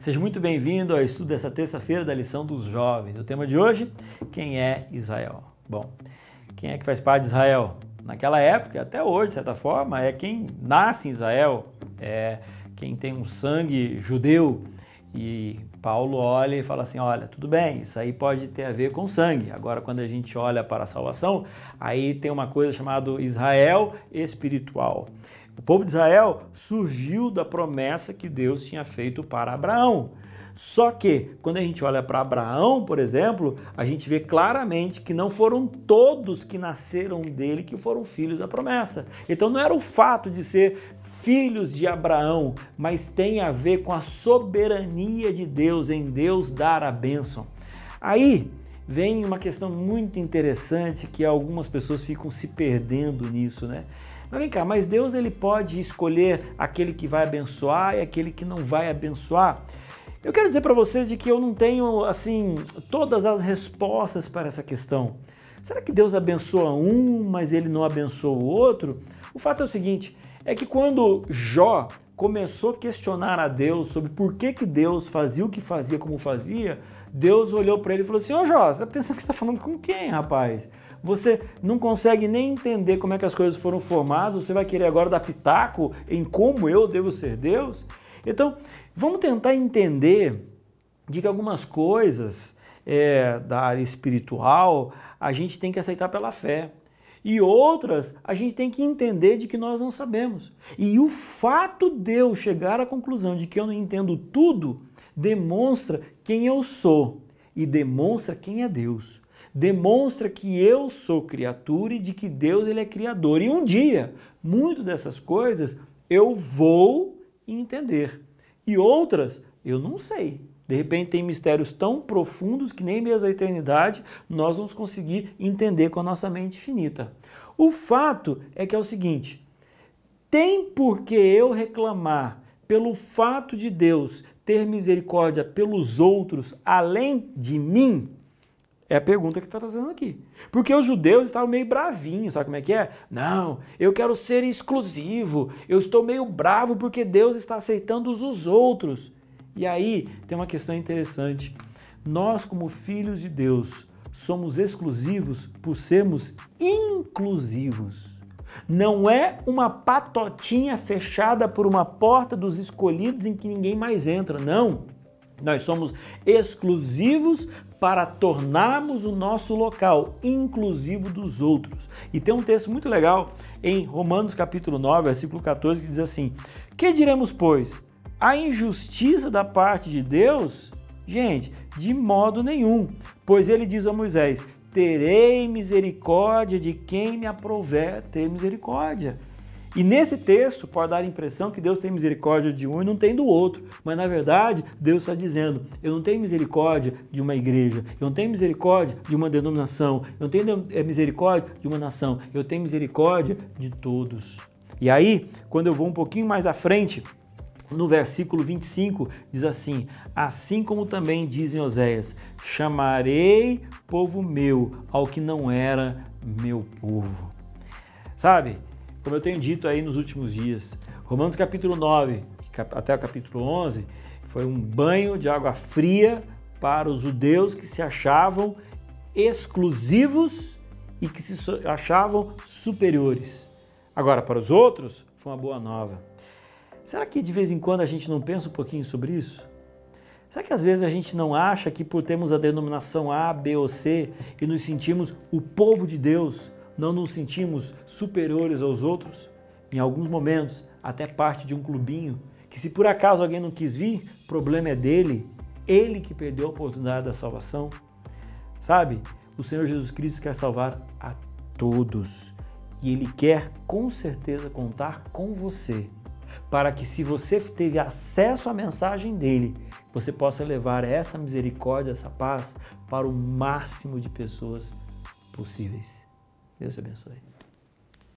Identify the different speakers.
Speaker 1: Seja muito bem-vindo ao estudo dessa terça-feira da lição dos jovens. O tema de hoje, quem é Israel? Bom, quem é que faz parte de Israel? Naquela época, até hoje, de certa forma, é quem nasce em Israel, é quem tem um sangue judeu. E Paulo olha e fala assim, olha, tudo bem, isso aí pode ter a ver com sangue. Agora, quando a gente olha para a salvação, aí tem uma coisa chamada Israel espiritual. O povo de Israel surgiu da promessa que Deus tinha feito para Abraão. Só que, quando a gente olha para Abraão, por exemplo, a gente vê claramente que não foram todos que nasceram dele que foram filhos da promessa. Então não era o fato de ser filhos de Abraão, mas tem a ver com a soberania de Deus, em Deus dar a bênção. Aí vem uma questão muito interessante que algumas pessoas ficam se perdendo nisso, né? Mas vem cá, mas Deus ele pode escolher aquele que vai abençoar e aquele que não vai abençoar? Eu quero dizer para você de que eu não tenho, assim, todas as respostas para essa questão. Será que Deus abençoa um, mas ele não abençoa o outro? O fato é o seguinte, é que quando Jó começou a questionar a Deus sobre por que Deus fazia o que fazia como fazia, Deus olhou para ele e falou assim, ô Jó, você está pensando que você está falando com quem, rapaz? Você não consegue nem entender como é que as coisas foram formadas, você vai querer agora dar pitaco em como eu devo ser Deus? Então, vamos tentar entender de que algumas coisas da área espiritual a gente tem que aceitar pela fé. E outras a gente tem que entender de que nós não sabemos. E o fato de eu chegar à conclusão de que eu não entendo tudo, demonstra quem eu sou e demonstra quem é Deus. Demonstra que eu sou criatura e de que Deus ele é criador. E um dia, muito dessas coisas eu vou entender. E outras eu não sei. De repente tem mistérios tão profundos que nem mesmo a eternidade nós vamos conseguir entender com a nossa mente finita. O fato é que é o seguinte, tem por que eu reclamar pelo fato de Deus ter misericórdia pelos outros além de mim? É a pergunta que está trazendo aqui. Porque os judeus estavam meio bravinhos, sabe como é que é? Não, eu quero ser exclusivo, eu estou meio bravo porque Deus está aceitando os outros. E aí tem uma questão interessante. Nós, como filhos de Deus, somos exclusivos por sermos inclusivos. Não é uma patotinha fechada por uma porta dos escolhidos em que ninguém mais entra, não. Nós somos exclusivos para tornarmos o nosso local inclusivo dos outros. E tem um texto muito legal em Romanos capítulo 9, versículo 14, que diz assim, que diremos, pois? A injustiça da parte de Deus? Gente, de modo nenhum, pois ele diz a Moisés, terei misericórdia de quem me aprouver ter misericórdia. E nesse texto pode dar a impressão que Deus tem misericórdia de um e não tem do outro, mas na verdade Deus está dizendo, eu não tenho misericórdia de uma igreja, eu não tenho misericórdia de uma denominação, eu não tenho misericórdia de uma nação, eu tenho misericórdia de todos. E aí, quando eu vou um pouquinho mais à frente, no versículo 25, diz assim, assim como também diz em Oséias, chamarei povo meu ao que não era meu povo. Sabe, como eu tenho dito aí nos últimos dias, Romanos capítulo 9 até o capítulo 11, foi um banho de água fria para os judeus que se achavam exclusivos e que se achavam superiores. Agora, para os outros, foi uma boa nova. Será que de vez em quando a gente não pensa um pouquinho sobre isso? Será que às vezes a gente não acha que por termos a denominação A, B ou C e nos sentimos o povo de Deus, não nos sentimos superiores aos outros? Em alguns momentos, até parte de um clubinho, que se por acaso alguém não quis vir, o problema é dele, ele que perdeu a oportunidade da salvação. Sabe, o Senhor Jesus Cristo quer salvar a todos e Ele quer com certeza contar com você, para que se você teve acesso à mensagem dele, você possa levar essa misericórdia, essa paz para o máximo de pessoas possíveis. Deus te abençoe.